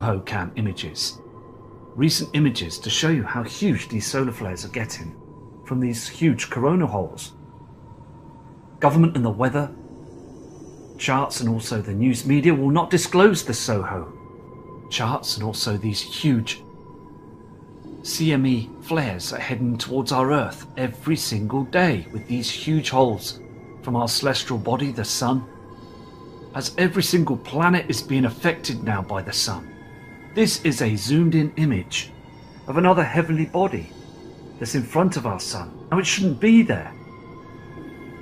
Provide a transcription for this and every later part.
Cam images. Recent images to show you how huge these solar flares are getting from these huge corona holes. Government and the weather charts and also the news media will not disclose the SOHO charts and also these huge CME flares are heading towards our Earth every single day with these huge holes from our celestial body, the Sun, as every single planet is being affected now by the Sun. This is a zoomed in image of another heavenly body that's in front of our Sun. Now it shouldn't be there.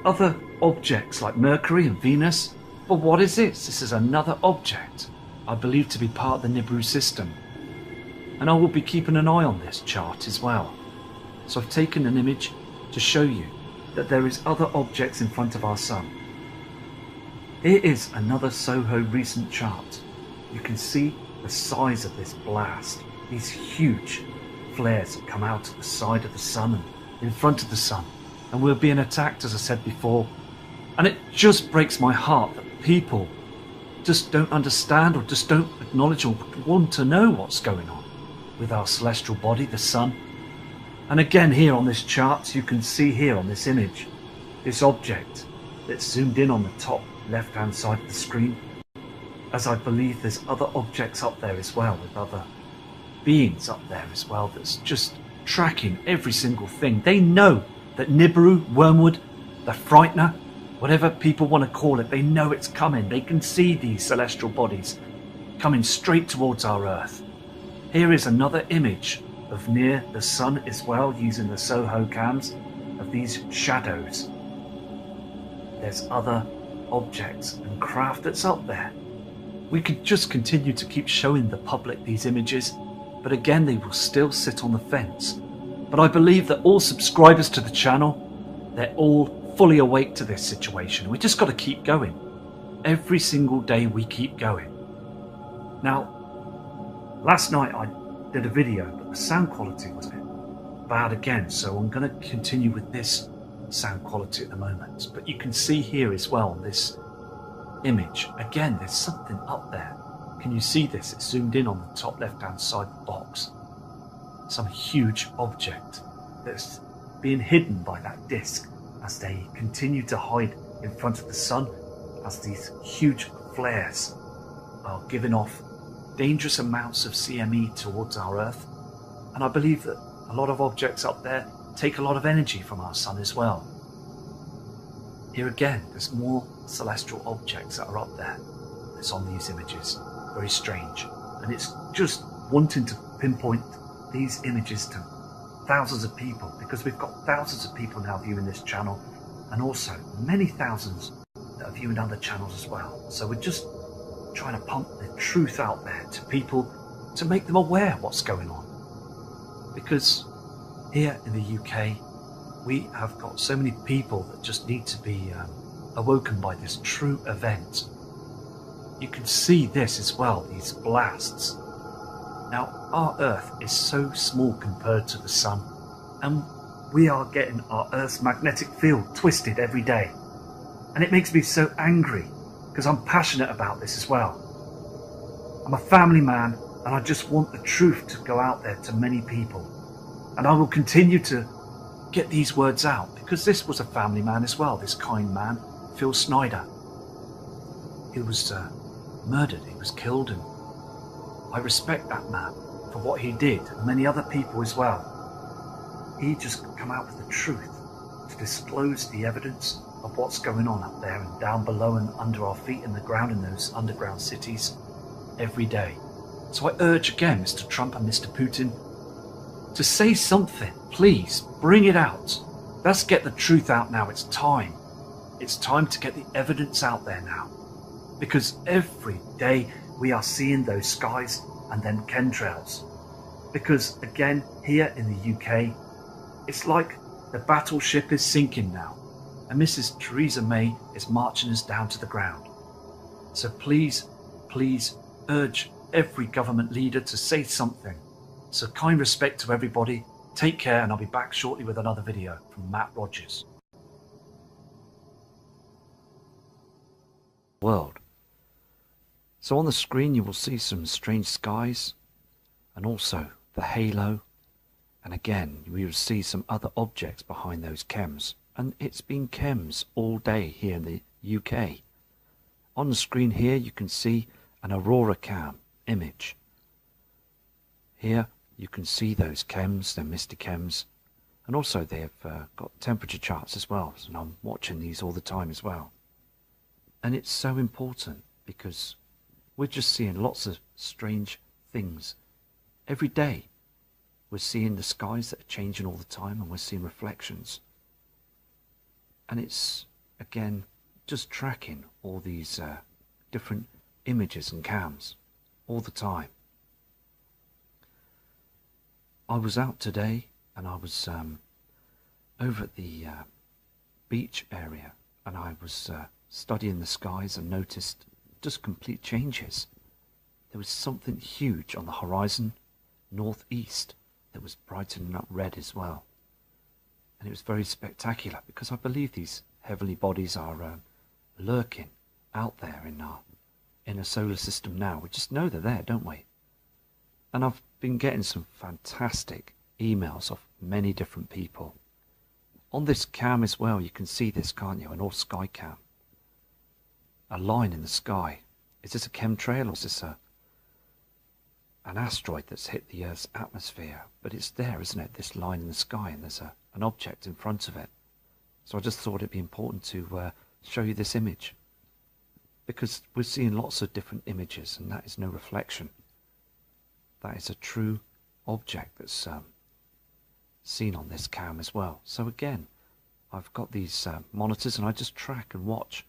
Other objects like Mercury and Venus, but what is this? This is another object I believe to be part of the Nibiru system. And I will be keeping an eye on this chart as well. So I've taken an image to show you that there is other objects in front of our Sun. Here is another SOHO recent chart. You can see the size of this blast. These huge flares that come out at the side of the Sun and in front of the Sun. And we're being attacked, as I said before. And it just breaks my heart that people just don't understand or just don't acknowledge or want to know what's going on with our celestial body, the Sun. And again, here on this chart, you can see here on this image, this object that's zoomed in on the top left-hand side of the screen, as I believe there's other objects up there as well, with other beings up there as well, that's just tracking every single thing. They know that Nibiru, Wormwood, the Frightener, whatever people want to call it, they know it's coming. They can see these celestial bodies coming straight towards our Earth. Here is another image of near the Sun as well, using the SOHO cams of these shadows. There's other objects and craft that's up there. We could just continue to keep showing the public these images, but again they will still sit on the fence. But I believe that all subscribers to the channel, they're all fully awake to this situation. We just got to keep going. Every single day we keep going. Now, last night I did a video, but the sound quality was a bit bad again, so I'm going to continue with this sound quality at the moment. But you can see here as well, this image, again there's something up there. Can you see this? It's zoomed in on the top left hand side box. Some huge object that's being hidden by that disc as they continue to hide in front of the Sun, as these huge flares are giving off dangerous amounts of CME towards our Earth. And I believe that a lot of objects up there take a lot of energy from our Sun as well. Here again, there's more celestial objects that are up there that's on these images. Very strange. And it's just wanting to pinpoint these images to thousands of people, because we've got thousands of people now viewing this channel, and also many thousands that are viewing other channels as well. So we're just trying to pump the truth out there to people to make them aware of what's going on. Because here in the UK, we have got so many people that just need to be awoken by this true event. You can see this as well, these blasts. Now, our Earth is so small compared to the Sun, and we are getting our Earth's magnetic field twisted every day. And it makes me so angry, because I'm passionate about this as well. I'm a family man, and I just want the truth to go out there to many people. And I will continue to get these words out, because this was a family man as well, this kind man, Phil Snyder. He was murdered, he was killed, and I respect that man for what he did, and many other people as well. He just come out with the truth to disclose the evidence of what's going on up there and down below and under our feet in the ground in those underground cities every day. So I urge again Mr. Trump and Mr. Putin to say something. Please bring it out. Let's get the truth out now. It's time. It's time to get the evidence out there now, because every day we are seeing those skies and then chemtrails. Because again, here in the UK, it's like the battleship is sinking now, and Mrs. Theresa May is marching us down to the ground. So please, please urge every government leader to say something. So kind respect to everybody. Take care, and I'll be back shortly with another video from Matt Rogers. World. So on the screen you will see some strange skies and also the halo, and again we will see some other objects behind those chems, and it's been chems all day here in the UK. On the screen here you can see an aurora cam image. Here you can see those chems, they're misty chems, and also they've got temperature charts as well, and I'm watching these all the time as well. And it's so important because we're just seeing lots of strange things every day. We're seeing the skies that are changing all the time, and we're seeing reflections. And it's, again, just tracking all these different images and cams all the time. I was out today and I was over at the beach area, and I was studying the skies and noticed just complete changes. There was something huge on the horizon northeast that was brightening up red as well, and it was very spectacular because I believe these heavenly bodies are lurking out there in our inner solar system now. We just know they're there, don't we? And I've been getting some fantastic emails of many different people. On this cam as well, you can see this, can't you? An all sky cam. A line in the sky. Is this a chemtrail or is this an asteroid that's hit the Earth's atmosphere? But it's there, isn't it? This line in the sky, and there's an object in front of it. So I just thought it'd be important to show you this image, because we're seeing lots of different images, and that is no reflection. That is a true object that's seen on this cam as well. So again, I've got these monitors, and I just track and watch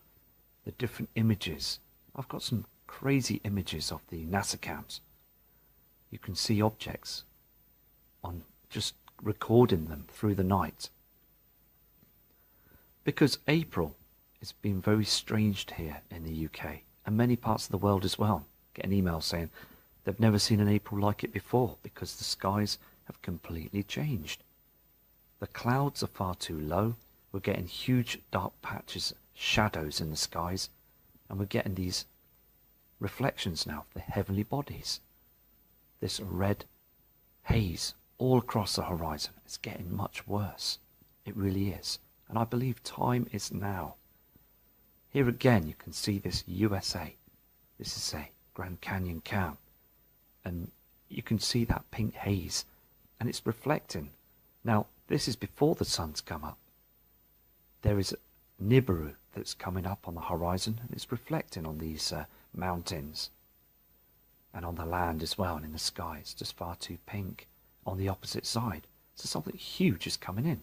the different images. I've got some crazy images of the NASA cams. You can see objects on just recording them through the night. Because April has been very strange here in the UK and many parts of the world as well. Get an email saying they've never seen an April like it before because the skies have completely changed. The clouds are far too low. We're getting huge dark patches, shadows in the skies, and we're getting these reflections now of the heavenly bodies. This red haze all across the horizon. It's getting much worse. It really is. And I believe time is now. Here again you can see this USA. This is a Grand Canyon cam. And you can see that pink haze. And it's reflecting. Now, this is before the sun's come up. There is Nibiru that's coming up on the horizon, and it's reflecting on these mountains. And on the land as well, and in the sky. It's just far too pink on the opposite side. So something huge is coming in.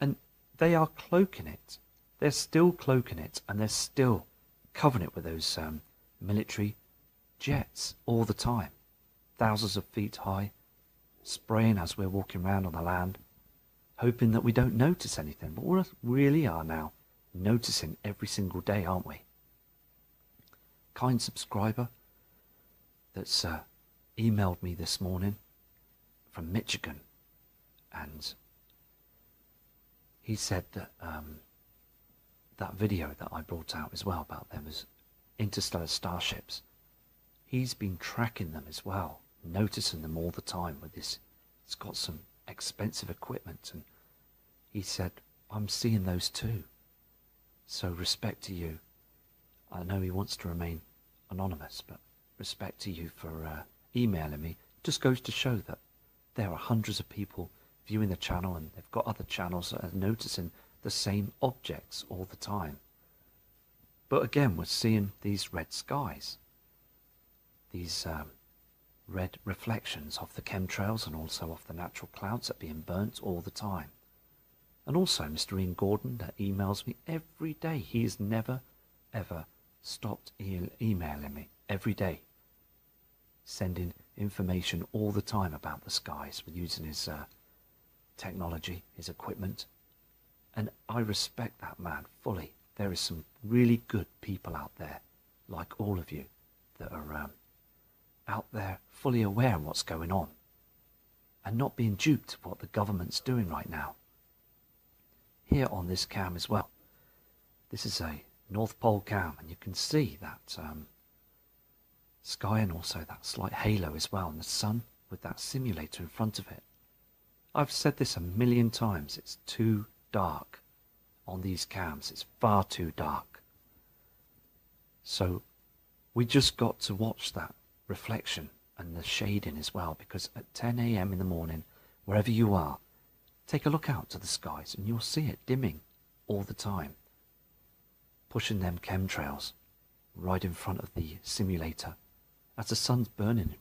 And they are cloaking it. They're still cloaking it, and they're still covering it with those military jets all the time. Thousands of feet high, spraying as we're walking around on the land, hoping that we don't notice anything. But we really are now noticing every single day, aren't we? Kind subscriber that's emailed me this morning from Michigan, and he said that that video that I brought out as well about them as interstellar starships, he's been tracking them as well, noticing them all the time with this. It's got some expensive equipment, and he said, I'm seeing those too. So respect to you. I know he wants to remain anonymous, but respect to you for emailing me. Just goes to show that there are hundreds of people viewing the channel, and they've got other channels that are noticing the same objects all the time. But again, we're seeing these red skies, these red reflections of the chemtrails and also of the natural clouds that are being burnt all the time. And also Mr. Ian Gordon that emails me every day. He has never ever stopped emailing me every day, sending information all the time about the skies with using his technology, his equipment. And I respect that man fully. There is some really good people out there, like all of you, that are out there fully aware of what's going on and not being duped of what the government's doing right now. Here on this cam as well, this is a North Pole cam, and you can see that sky and also that slight halo as well, and the sun with that simulator in front of it. I've said this a million times, it's too dark on these cams, it's far too dark. So we just got to watch that reflection and the shading as well, because at 10 a.m. in the morning, wherever you are, take a look out to the skies and you'll see it dimming all the time, pushing them chemtrails right in front of the simulator as the sun's burning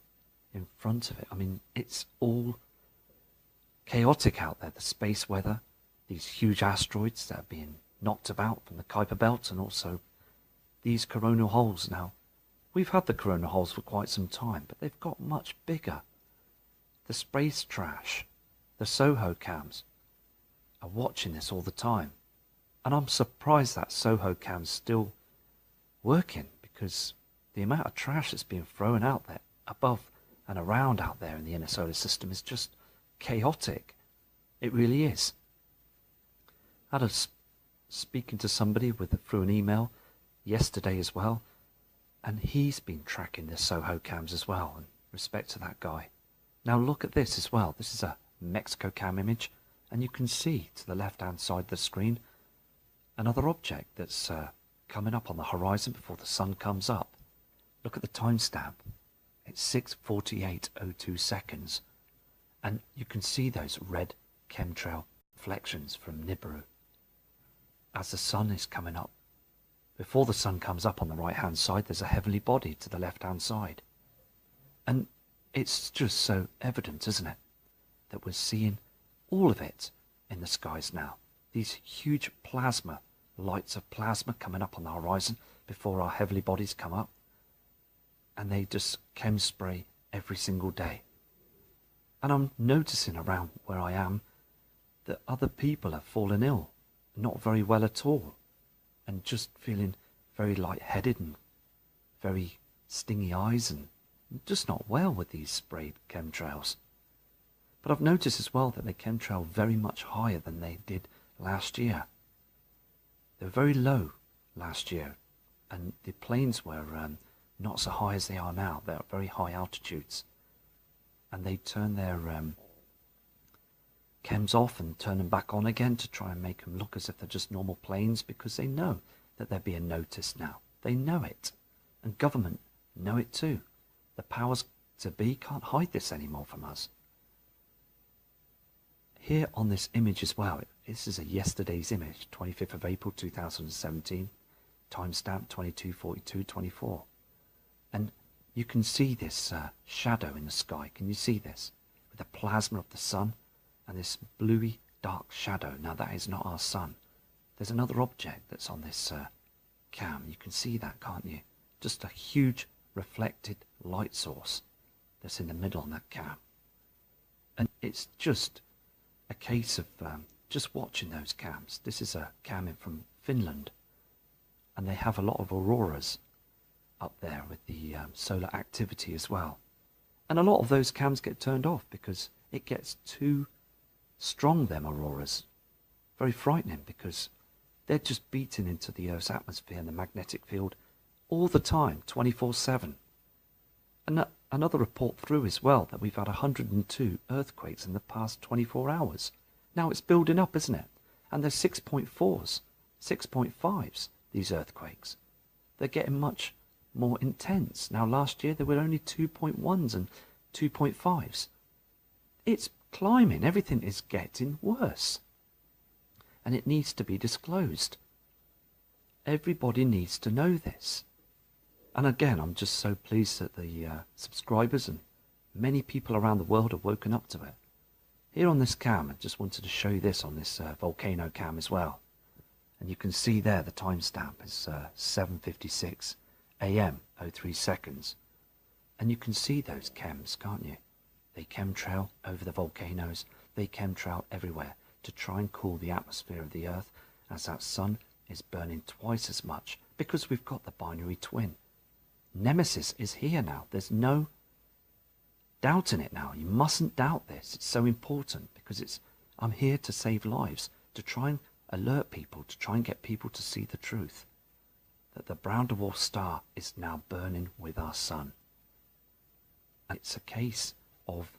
in front of it. I mean, it's all chaotic out there, the space weather, these huge asteroids that are being knocked about from the Kuiper Belt, and also these coronal holes. Now, we've had the coronal holes for quite some time, but they've got much bigger. The space trash, the Soho cams, are watching this all the time. And I'm surprised that Soho cam's still working, because the amount of trash that's being thrown out there, above and around out there in the inner solar system, is just chaotic. It really is. I was speaking to somebody through an email yesterday as well, and he's been tracking the Soho cams as well, in respect to that guy. Now look at this as well. This is a Mexico cam image, and you can see to the left hand side of the screen another object that's coming up on the horizon before the sun comes up. Look at the timestamp. It's 6:48:02 seconds. And you can see those red chemtrail reflections from Nibiru as the sun is coming up. Before the sun comes up on the right hand side, there's a heavenly body to the left hand side. And it's just so evident, isn't it, that we're seeing all of it in the skies now. These huge plasma, lights of plasma coming up on the horizon before our heavenly bodies come up. And they just chem spray every single day. And I'm noticing around where I am that other people have fallen ill, not very well at all, and just feeling very lightheaded and very stingy eyes, and just not well with these sprayed chemtrails. But I've noticed as well that they chemtrail very much higher than they did last year. They were very low last year, and the planes were not so high as they are now. They're at very high altitudes. And they turn their chems off and turn them back on again to try and make them look as if they're just normal planes, because they know that they're being noticed now. They know it. And government know it too. The powers to be can't hide this anymore from us. Here on this image as well, this is a yesterday's image, 25th of April 2017, timestamp 22:42:24. And you can see this shadow in the sky. Can you see this? With the plasma of the sun and this bluey dark shadow. Now that is not our sun. There's another object that's on this cam. You can see that, can't you? Just a huge reflected light source that's in the middle on that cam. And it's just a case of just watching those cams. This is a cam in from Finland, and they have a lot of auroras up there with the solar activity as well. And a lot of those cams get turned off because it gets too strong, them auroras. Very frightening, because they're just beating into the Earth's atmosphere and the magnetic field all the time, 24/7. And another report through as well, that we've had 102 earthquakes in the past 24 hours. Now it's building up, isn't it? And there's 6.4s, 6.5s, these earthquakes. They're getting much more intense. Now last year there were only 2.1s and 2.5s. It's climbing. Everything is getting worse. And it needs to be disclosed. Everybody needs to know this. And again, I'm just so pleased that the subscribers and many people around the world have woken up to it. Here on this cam, I just wanted to show you this on this volcano cam as well. And you can see there the timestamp is 7:56 a.m. 03 seconds. And you can see those chems, can't you? They chemtrail over the volcanoes. They chemtrail everywhere to try and cool the atmosphere of the Earth, as that sun is burning twice as much, because we've got the binary twin. Nemesis is here now. There's no doubt in it now. You mustn't doubt this. It's so important, because I'm here to save lives, to try and alert people, to try and get people to see the truth, that the brown dwarf star is now burning with our sun. And it's a case of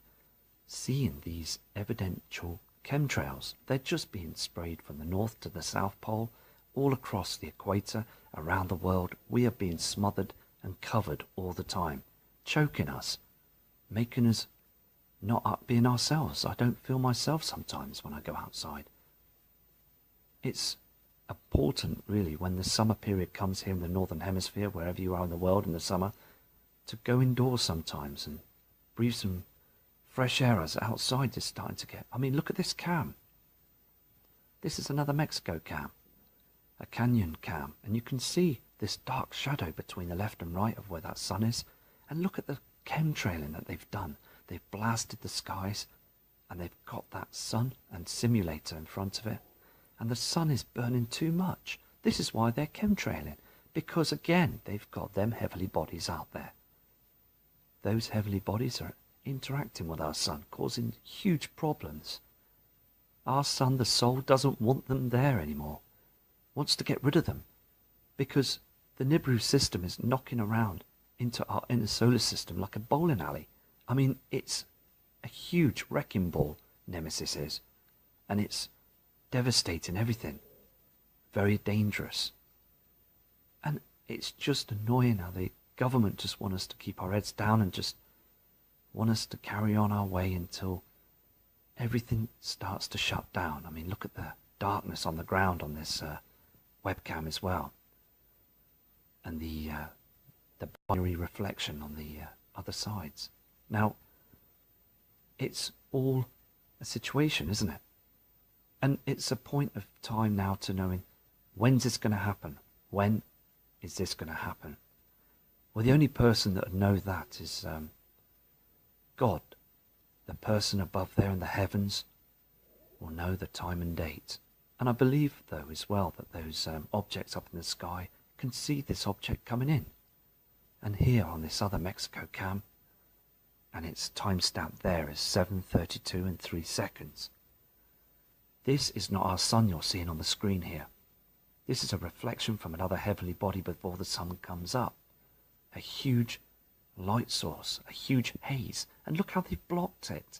seeing these evidential chemtrails. They're just being sprayed from the north to the south pole, all across the equator, around the world. We are being smothered and covered all the time, choking us, making us not being ourselves. I don't feel myself sometimes when I go outside. It's important, really, when the summer period comes here in the northern hemisphere, wherever you are in the world in the summer, to go indoors sometimes and breathe some fresh air as outside is starting to get. I mean, look at this cam. This is another Mexico cam, a canyon cam, and you can see this dark shadow between the left and right of where that sun is. And look at the chemtrailing that they've done. They've blasted the skies, and they've got that sun and simulator in front of it, and the sun is burning too much. This is why they're chemtrailing, because again, they've got them heavenly bodies out there. Those heavenly bodies are interacting with our sun, causing huge problems. Our sun, the soul, doesn't want them there anymore, wants to get rid of them, because the Nibiru system is knocking around into our inner solar system like a bowling alley. I mean, it's a huge wrecking ball, Nemesis is, and it's devastating everything. Very dangerous. And it's just annoying how the government just want us to keep our heads down and just want us to carry on our way until everything starts to shut down. I mean, look at the darkness on the ground on this webcam as well, and the binary reflection on the other sides. Now, it's all a situation, isn't it? And it's a point of time now to knowing, when's this going to happen? When is this going to happen? Well, the only person that would know that is God. The person above there in the heavens will know the time and date. And I believe, though, as well, that those objects up in the sky can see this object coming in. And here on this other Mexico cam, and its timestamp there is 7:32 and 3 seconds. This is not our sun you're seeing on the screen here. This is a reflection from another heavenly body before the sun comes up. A huge light source, a huge haze, and look how they've blocked it.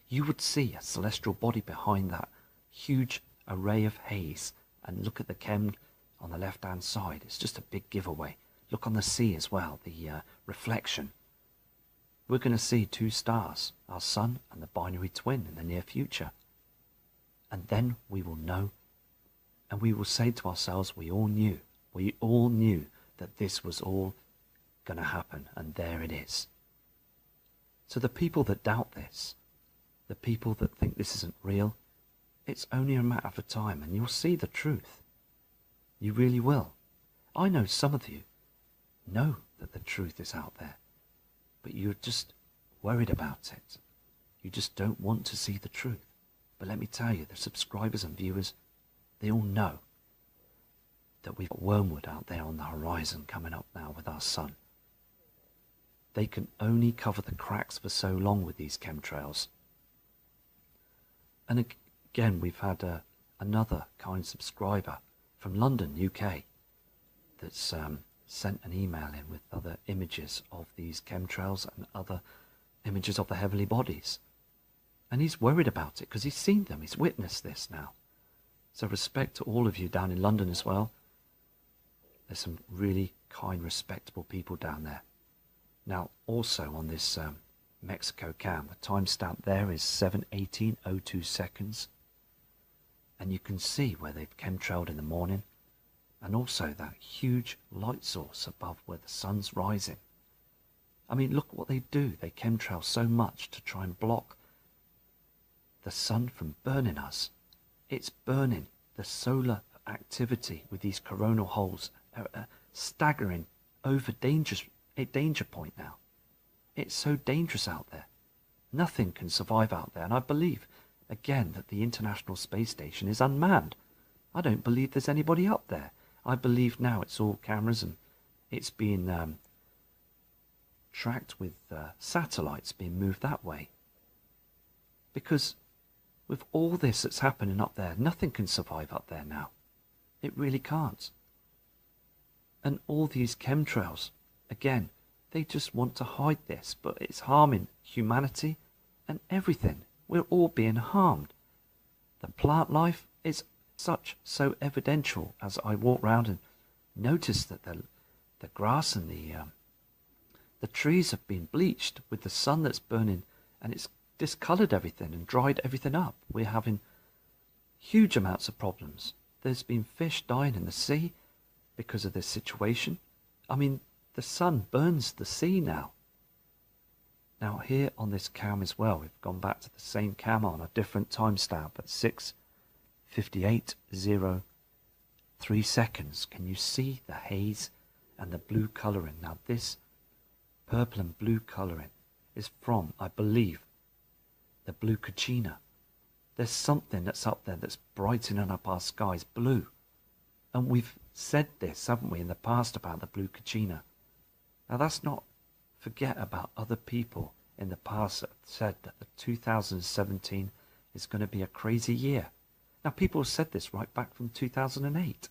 You would see a celestial body behind that huge array of haze, and look at the chem on the left hand side. It's just a big giveaway. Look on the sea as well, the reflection. We're going to see two stars, our sun and the binary twin, in the near future. And then we will know, and we will say to ourselves, we all knew that this was all going to happen, and there it is. So the people that doubt this, the people that think this isn't real, it's only a matter of time, and you'll see the truth. You really will. I know some of you know that the truth is out there, but you're just worried about it. You just don't want to see the truth. But let me tell you, the subscribers and viewers, they all know that we've got wormwood out there on the horizon coming up now with our sun. They can only cover the cracks for so long with these chemtrails. And again, we've had another kind subscriber from London, UK, that's sent an email in with other images of these chemtrails and other images of the heavenly bodies. And he's worried about it because he's seen them, he's witnessed this now. So respect to all of you down in London as well. There's some really kind, respectable people down there. Now, also on this Mexico cam, the timestamp there is 7:18:02 seconds. And you can see where they've chemtrailed in the morning, and also that huge light source above where the sun's rising. I mean, look what they do. They chemtrail so much to try and block the sun from burning us. It's burning the solar activity with these coronal holes, staggering over danger point now. It's so dangerous out there. Nothing can survive out there. And I believe, again, that the International Space Station is unmanned. I don't believe there's anybody up there. I believe now it's all cameras, and it's being tracked with satellites being moved that way. Because with all this that's happening up there, nothing can survive up there now. It really can't. And all these chemtrails, again, They just want to hide this, but it's harming humanity and everything. We're all being harmed. The plant life is so evidential as I walk round and notice that the grass and the trees have been bleached with the sun that's burning, and it's discolored everything and dried everything up. We're having huge amounts of problems. There's been fish dying in the sea because of this situation. I mean, the sun burns the sea now. Now here on this cam as well, we've gone back to the same cam on a different timestamp at 6:58:03 seconds. Can you see the haze and the blue colouring? Now this purple and blue colouring is from, I believe, the blue Kachina. There's something that's up there that's brightening up our skies blue. And we've said this, haven't we, in the past about the blue Kachina. Now that's not forget about other people in the past that said that the 2017 is going to be a crazy year. Now people have said this right back from 2008.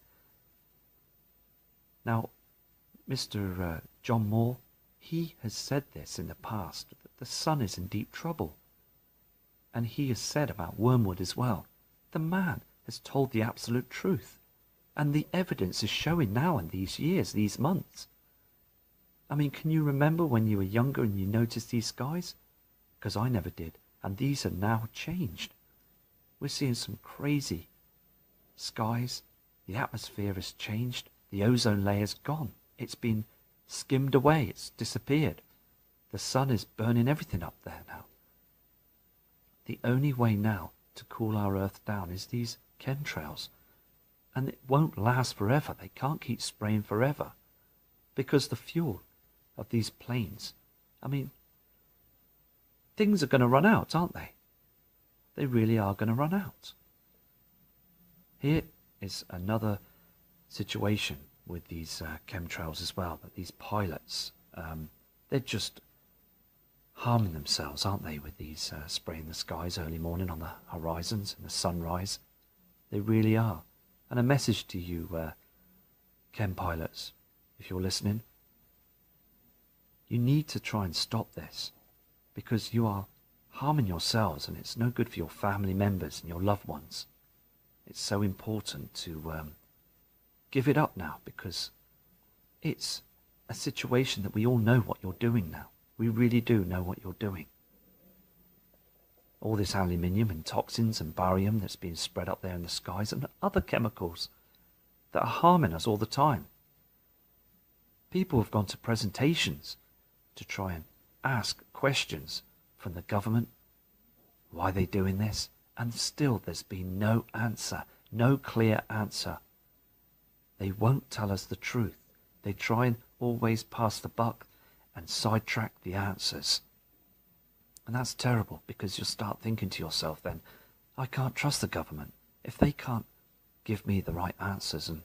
Now Mr. John Moore, he has said this in the past, that the sun is in deep trouble. And he has said about wormwood as well. The man has told the absolute truth. And the evidence is showing now in these years, these months. I mean, can you remember when you were younger and you noticed these skies? Because I never did. And these have now changed. We're seeing some crazy skies. The atmosphere has changed. The ozone layer's gone. It's been skimmed away. It's disappeared. The sun is burning everything up there now. The only way now to cool our Earth down is these chemtrails. And it won't last forever. They can't keep spraying forever. Because the fuel of these planes, I mean, things are going to run out, aren't they? They really are going to run out. Here is another situation with these chemtrails as well, that these pilots, they're just harming themselves, aren't they, with these spraying the skies early morning on the horizons and the sunrise. They really are. And a message to you, chem pilots, if you're listening, you need to try and stop this, because you are harming yourselves and it's no good for your family members and your loved ones. It's so important to give it up now, because it's a situation that we all know what you're doing now. We really do know what you're doing. All this aluminium and toxins and barium that's being spread up there in the skies, and other chemicals that are harming us all the time. People have gone to presentations to try and ask questions from the government. Why are they doing this? And still there's been no answer, no clear answer. They won't tell us the truth. They try and always pass the buck and sidetrack the answers. And that's terrible, because you'll start thinking to yourself then, I can't trust the government. If they can't give me the right answers, and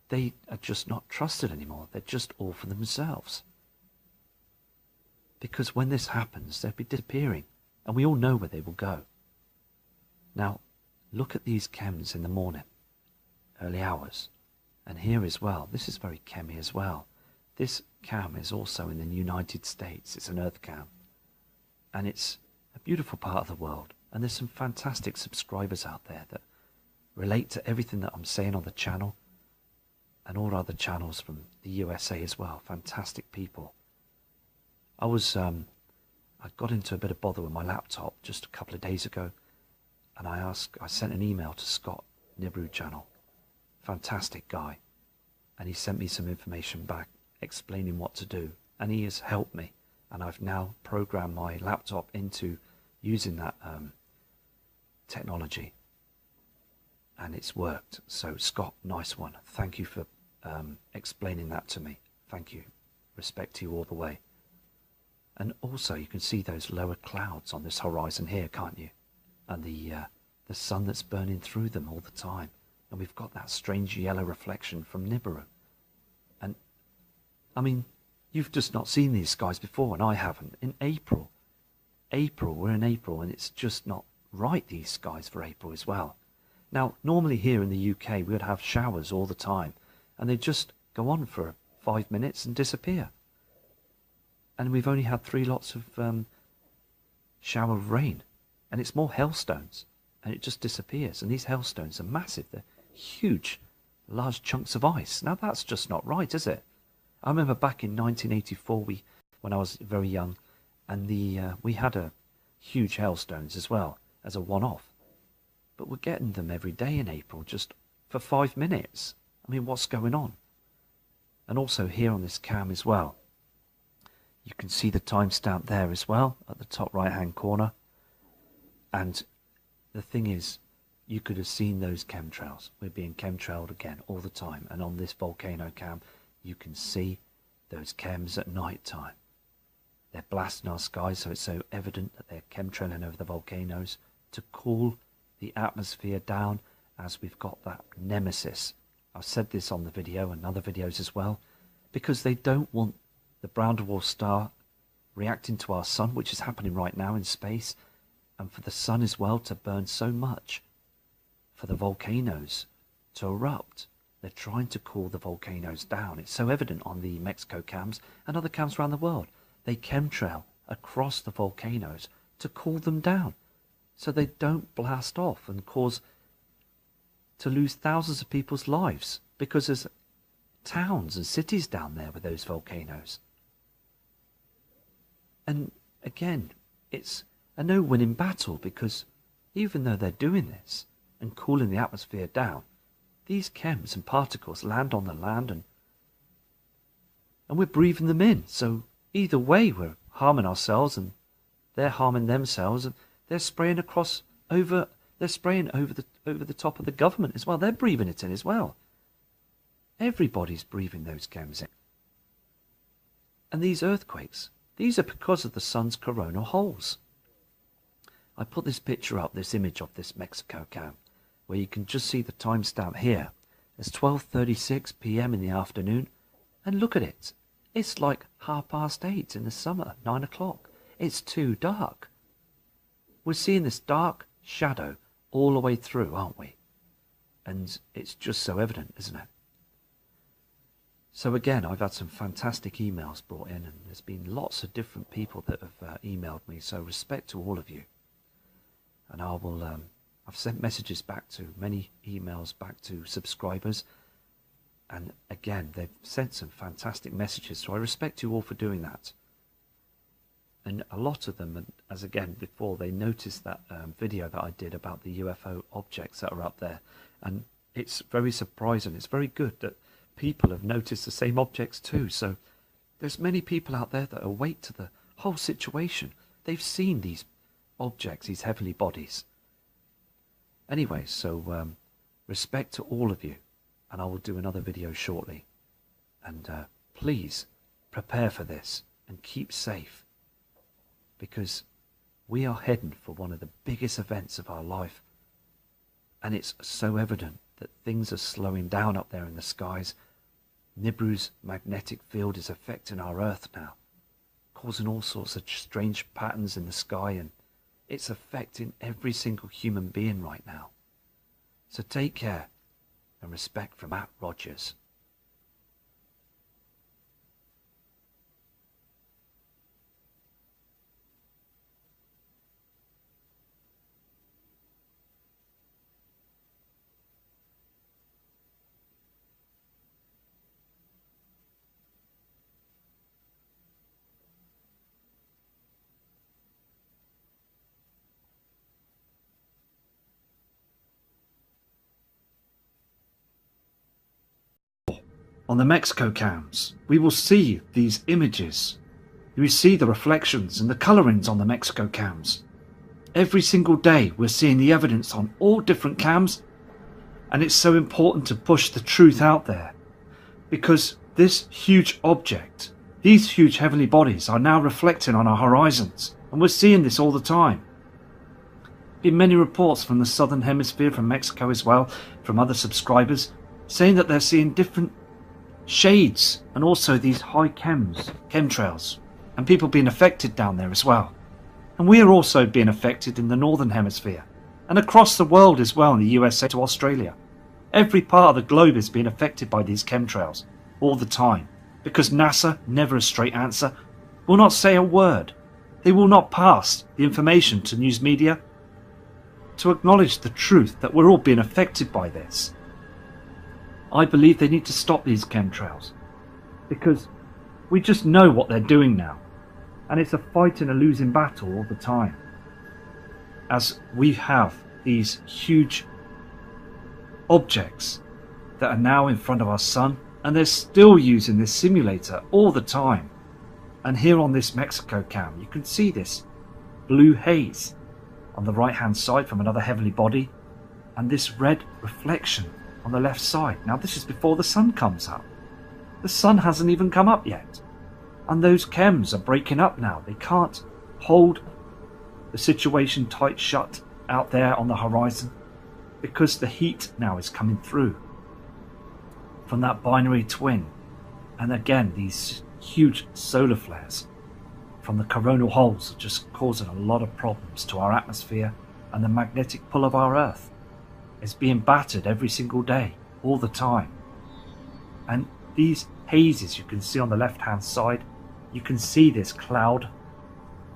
they are just not trusted anymore. They're just all for themselves. Because when this happens, they'll be disappearing, and we all know where they will go. Now, look at these chems in the morning, early hours. And here as well, this is very chemy as well. This cam is also in the United States. It's an Earth cam. And it's a beautiful part of the world. And there's some fantastic subscribers out there that relate to everything that I'm saying on the channel, and all other channels from the USA as well. Fantastic people. I got into a bit of bother with my laptop just a couple of days ago, and I sent an email to Scott Nibiru channel. Fantastic guy. And he sent me some information back explaining what to do, and he has helped me, and I've now programmed my laptop into using that technology, and it's worked. So Scott, nice one. Thank you for explaining that to me. Thank you. Respect to you all the way. And also you can see those lower clouds on this horizon here, can't you? And the sun that's burning through them all the time. And we've got that strange yellow reflection from Nibiru. And I mean, you've just not seen these skies before, and I haven't. In April, we're in April, and it's just not right, these skies for April as well. Now, normally here in the UK, we would have showers all the time, and they just go on for 5 minutes and disappear. and we've only had 3 lots of shower of rain, and it's more hailstones, and it just disappears. And these hailstones are massive. They're huge, large chunks of ice. Now that's just not right, is it? I remember back in 1984, when I was very young, and we had a huge hailstones as well as a one-off. But we're getting them every day in April, just for 5 minutes. I mean, what's going on? And also here on this cam as well, you can see the timestamp there as well at the top right-hand corner. And the thing is, you could have seen those chemtrails. We're being chemtrailed again all the time. And on this volcano cam, you can see those chems at night time. They're blasting our skies, so it's so evident that they're chemtrailing over the volcanoes to cool the atmosphere down, as we've got that nemesis. I've said this on the video and other videos as well, because they don't want the brown dwarf star reacting to our sun, which is happening right now in space, and for the sun as well to burn so much, for the volcanoes to erupt. They're trying to cool the volcanoes down. It's so evident on the Mexico cams and other cams around the world. They chemtrail across the volcanoes to cool them down, so they don't blast off and cause to lose thousands of people's lives, because there's towns and cities down there with those volcanoes. And again, it's a no-winning battle, because even though they're doing this and cooling the atmosphere down, these chems and particles land on the land, and we're breathing them in. So either way, we're harming ourselves and they're harming themselves, and they're spraying over the top of the government as well. They're breathing it in as well. Everybody's breathing those chems in. And these earthquakes, these are because of the sun's coronal holes. I put this picture up, this image of this Mexico cam, where you can just see the timestamp here. It's 12:36 p.m. in the afternoon, and look at it. It's like 8:30 in the summer, 9 o'clock. It's too dark. We're seeing this dark shadow all the way through, aren't we? And it's just so evident, isn't it? So again, I've had some fantastic emails brought in, and there's been lots of different people that have emailed me, so respect to all of you. And I will, I've sent messages back to, many emails back to subscribers, and again, they've sent some fantastic messages, so I respect you all for doing that. And a lot of them, as again before, they noticed that video that I did about the UFO objects that are up there, and it's very surprising. It's very good that people have noticed the same objects too. So there's many people out there that are awake to the whole situation. They've seen these objects, these heavenly bodies. Anyway, so respect to all of you, and I will do another video shortly. And please prepare for this and keep safe, because we are heading for one of the biggest events of our life, and it's so evident that things are slowing down up there in the skies. Nibiru's magnetic field is affecting our Earth now, causing all sorts of strange patterns in the sky, and it's affecting every single human being right now. So take care, and respect from Matt Rogers. On the Mexico cams, we will see these images. We see the reflections and the colorings on the Mexico cams. Every single day we're seeing the evidence on all different cams, and it's so important to push the truth out there, because this huge object, these huge heavenly bodies are now reflecting on our horizons, and we're seeing this all the time. Been many reports from the southern hemisphere, from Mexico as well, from other subscribers, saying that they're seeing different shades and also these high chemtrails, and people being affected down there as well. And we are also being affected in the northern hemisphere and across the world as well, in the USA to Australia. Every part of the globe is being affected by these chemtrails all the time, because NASA, never a straight answer, will not say a word. They will not pass the information to news media to acknowledge the truth that we're all being affected by this. I believe they need to stop these chemtrails because we just know what they're doing now, and it's a fight and a losing battle all the time. As we have these huge objects that are now in front of our sun, and they're still using this simulator all the time. And here on this Mexico cam, you can see this blue haze on the right hand side from another heavenly body, and this red reflection on the left side. Now this is before the sun comes up. The sun hasn't even come up yet, and those chems are breaking up now. They can't hold the situation tight shut out there on the horizon because the heat now is coming through from that binary twin. And again, these huge solar flares from the coronal holes are just causing a lot of problems to our atmosphere, and the magnetic pull of our Earth is being battered every single day, all the time. And these hazes you can see on the left hand side, you can see this cloud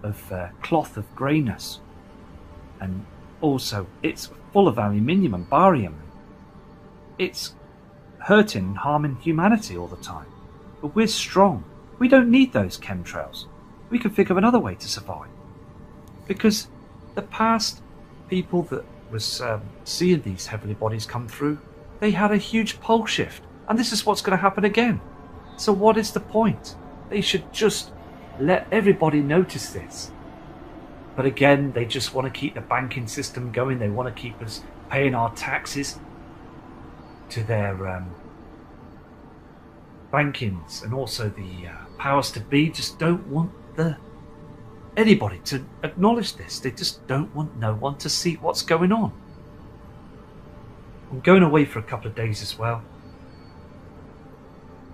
of cloth of greyness, and also it's full of aluminium and barium. It's hurting and harming humanity all the time. But we're strong. We don't need those chemtrails. We can think of another way to survive. Because the past people that was seeing these heavenly bodies come through, they had a huge pole shift. And this is what's going to happen again. So what is the point? They should just let everybody notice this. But again, they just want to keep the banking system going. They want to keep us paying our taxes to their bankings, and also the powers to be just don't want anybody to acknowledge this. They just don't want no one to see what's going on. I'm going away for a couple of days as well,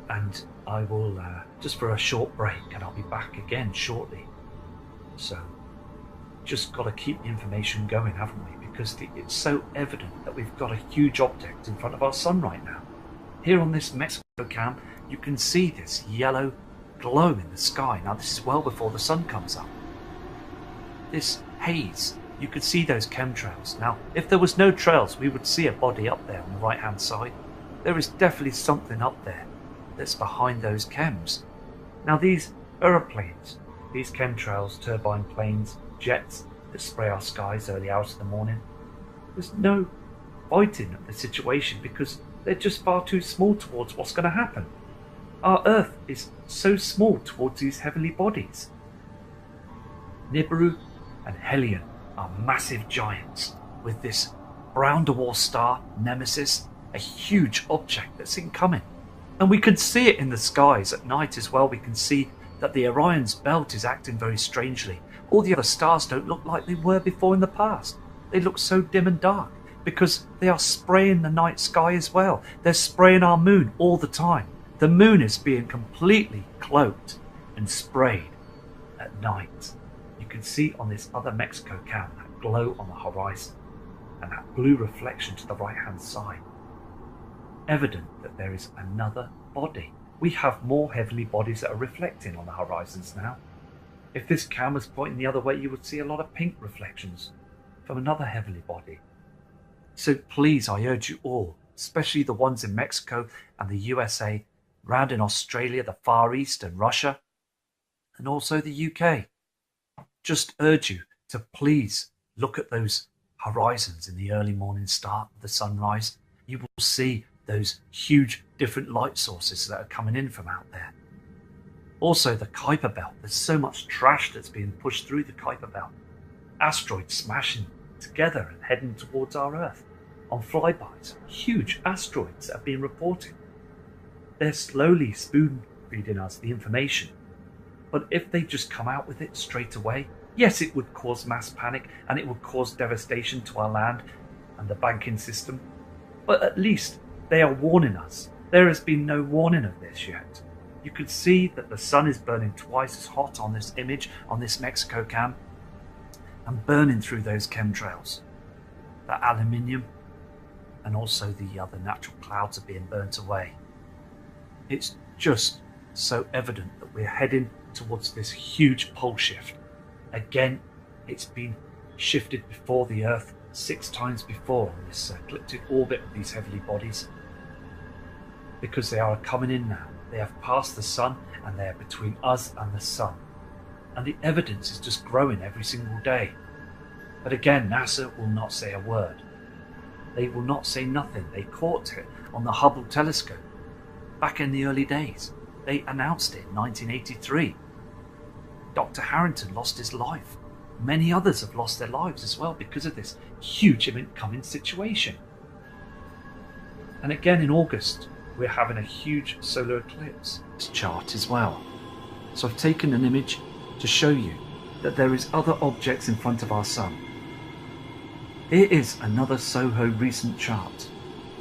and I will just for a short break, and I'll be back again shortly. So just got to keep the information going, haven't we? Because it's so evident that we've got a huge object in front of our sun right now. Here on this Mexico cam, you can see this yellow glow in the sky. Now this is well before the sun comes up. This haze, you could see those chemtrails. Now if there was no trails, we would see a body up there on the right hand side. There is definitely something up there that's behind those chems. Now these aeroplanes, these chemtrails, turbine planes, jets that spray our skies early hours of the morning, there's no fighting of the situation because they're just far too small towards what's going to happen. Our Earth is so small towards these heavenly bodies. Nibiru and Helion are massive giants with this brown dwarf star, Nemesis, a huge object that's incoming. And we can see it in the skies at night as well. We can see that the Orion's belt is acting very strangely. All the other stars don't look like they were before in the past. They look so dim and dark because they are spraying the night sky as well. They're spraying our moon all the time. The moon is being completely cloaked and sprayed at night. You can see on this other Mexico cam that glow on the horizon and that blue reflection to the right hand side. Evident that there is another body. We have more heavenly bodies that are reflecting on the horizons now. If this cam was pointing the other way, you would see a lot of pink reflections from another heavenly body. So please, I urge you all, especially the ones in Mexico and the USA, round in Australia, the Far East and Russia, and also the UK, just urge you to please look at those horizons in the early morning start of the sunrise. You will see those huge different light sources that are coming in from out there. Also the Kuiper Belt, there's so much trash that's being pushed through the Kuiper Belt. Asteroids smashing together and heading towards our Earth on flybys. Huge asteroids that have been reported. They're slowly spoon feeding us the information. But if they just come out with it straight away, yes, it would cause mass panic and it would cause devastation to our land and the banking system. But at least they are warning us. There has been no warning of this yet. You could see that the sun is burning twice as hot on this image, on this Mexico cam, and burning through those chemtrails. That aluminium and also the other natural clouds are being burnt away. It's just so evident that we're heading towards this huge pole shift. Again, it's been shifted before the Earth 6 times before on this ecliptic orbit of these heavenly bodies, because they are coming in now. They have passed the sun and they are between us and the sun, and the evidence is just growing every single day. But again, NASA will not say a word. They will not say nothing. They caught it on the Hubble telescope back in the early days. They announced it in 1983. Dr. Harrington lost his life. Many others have lost their lives as well because of this huge incoming situation. And again in August, we're having a huge solar eclipse chart as well. So I've taken an image to show you that there is other objects in front of our sun. Here is another SOHO recent chart.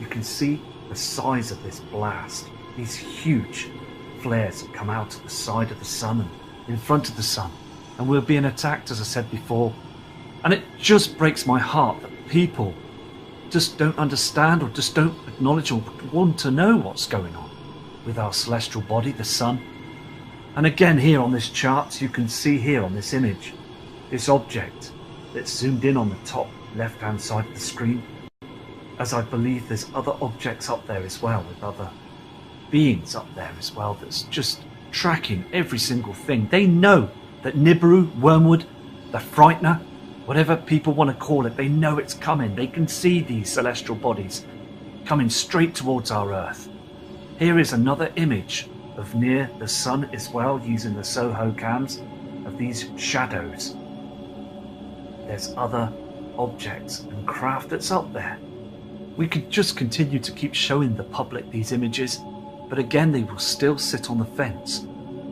You can see the size of this blast. These huge flares that come out at the side of the sun and in front of the sun. And we're being attacked, as I said before. And it just breaks my heart that people just don't understand or just don't acknowledge or want to know what's going on with our celestial body, the sun. And again here on this chart, you can see here on this image, this object that's zoomed in on the top left hand side of the screen, as I believe there's other objects up there as well, with other beings up there as well, that's just tracking every single thing. They know that Nibiru, Wormwood, the Frightener, whatever people want to call it, they know it's coming. They can see these celestial bodies coming straight towards our Earth. Here is another image of near the sun as well, using the SOHO cams, of these shadows. There's other objects and craft that's up there. We could just continue to keep showing the public these images, but again they will still sit on the fence.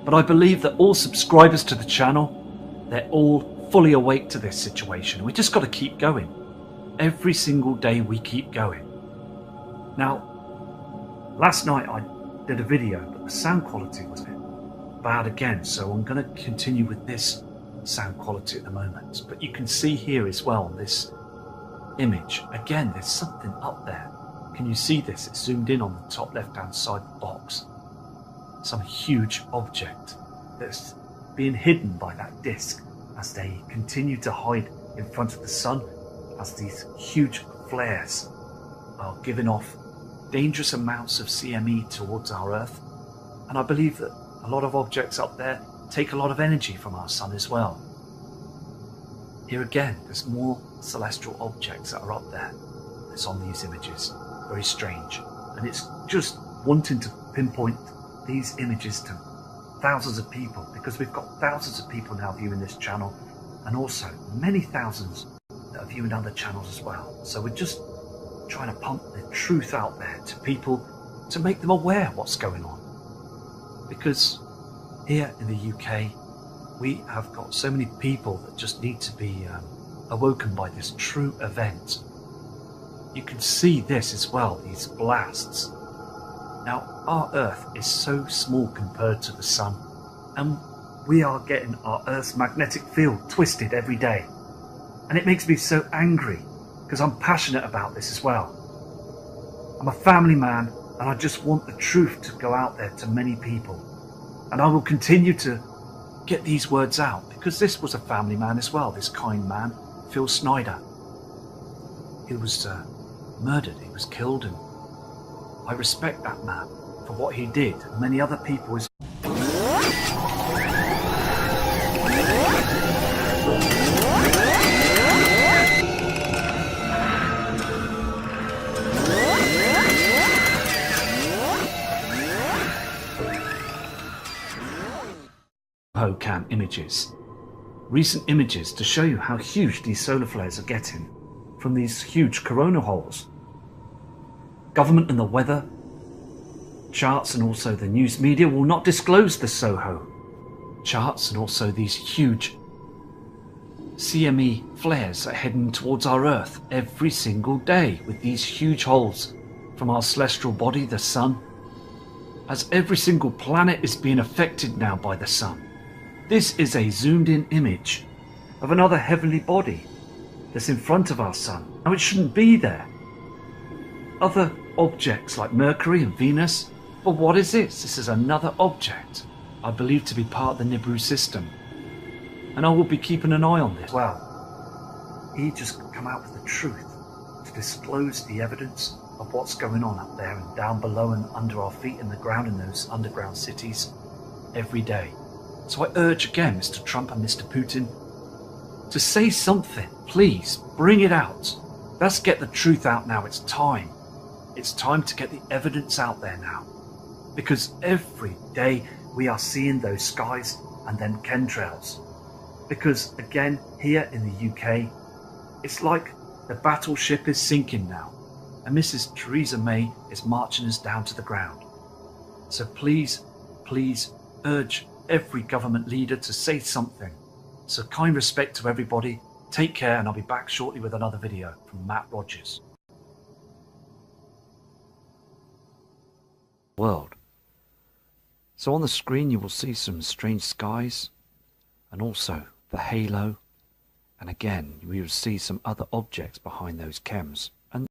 But I believe that all subscribers to the channel, they're all fully awake to this situation. We just got to keep going. Every single day we keep going. Now, last night I did a video, but the sound quality was a bit bad again, so I'm going to continue with this sound quality at the moment. But you can see here as well, this image, again there's something up there. Can you see this? It's zoomed in on the top left hand side box. Some huge object that's being hidden by that disk as they continue to hide in front of the sun, as these huge flares are giving off dangerous amounts of CME towards our Earth. And I believe that a lot of objects up there take a lot of energy from our sun as well. Here again, there's more celestial objects that are up there that's on these images. Very strange. And it's just wanting to pinpoint these images to thousands of people, because we've got thousands of people now viewing this channel, and also many thousands that are viewing other channels as well. So we're just trying to pump the truth out there to people to make them aware of what's going on. Because here in the UK, we have got so many people that just need to be awoken by this true event. You can see this as well, these blasts. Now, our Earth is so small compared to the sun, and we are getting our Earth's magnetic field twisted every day. And it makes me so angry, because I'm passionate about this as well. I'm a family man, and I just want the truth to go out there to many people. And I will continue to get these words out, because this was a family man as well, this kind man, Phil Snyder. He was murdered, he was killed, and I respect that man for what he did, and many other people as cam images. Recent images to show you how huge these solar flares are getting from these huge corona holes. Government and the weather charts and also the news media will not disclose the SOHO charts and also these huge CME flares that are heading towards our Earth every single day, with these huge holes from our celestial body, the sun, as every single planet is being affected now by the sun. This is a zoomed in image of another heavenly body that's in front of our sun. Now it shouldn't be there. Other objects like Mercury and Venus, but what is this? This is another object I believe to be part of the Nibiru system. And I will be keeping an eye on this. Well, he just come out with the truth to disclose the evidence of what's going on up there and down below and under our feet in the ground in those underground cities every day. So I urge again Mr. Trump and Mr. Putin to say something. Please, bring it out. Let's get the truth out now. It's time. It's time to get the evidence out there now. Because every day we are seeing those skies and then chemtrails. Because again, here in the UK, it's like the battleship is sinking now. And Mrs. Theresa May is marching us down to the ground. So please, please urge every government leader to say something. So kind respect to everybody. Take care, and I'll be back shortly with another video from Matt Rogers. World. So on the screen you will see some strange skies and also the halo, and again we will see some other objects behind those chems.